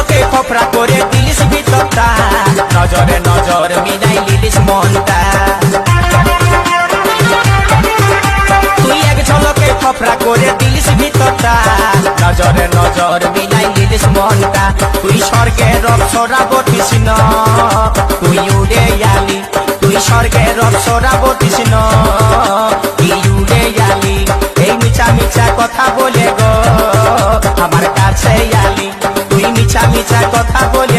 ঝলকে খোপরা করে দিলিস ভিতরটা, নজরে নজর মিলাই লিলিস মনটা। তুই এক ঝলকে খোপরা করে দিলিস ভিতরটা, নজরে নজর মিলাই লিলিস মনটা। তুই স্বর্গের অপ্সরা বটিস না, তুই উড়ে আলি, তুই স্বর্গের অপ্সরা বটিস না, তুই উড়ে আলি। এই মিছা মিছা কথা বলে গো আমার কাছে আলি, তুই মিছা মিছা কথা বলে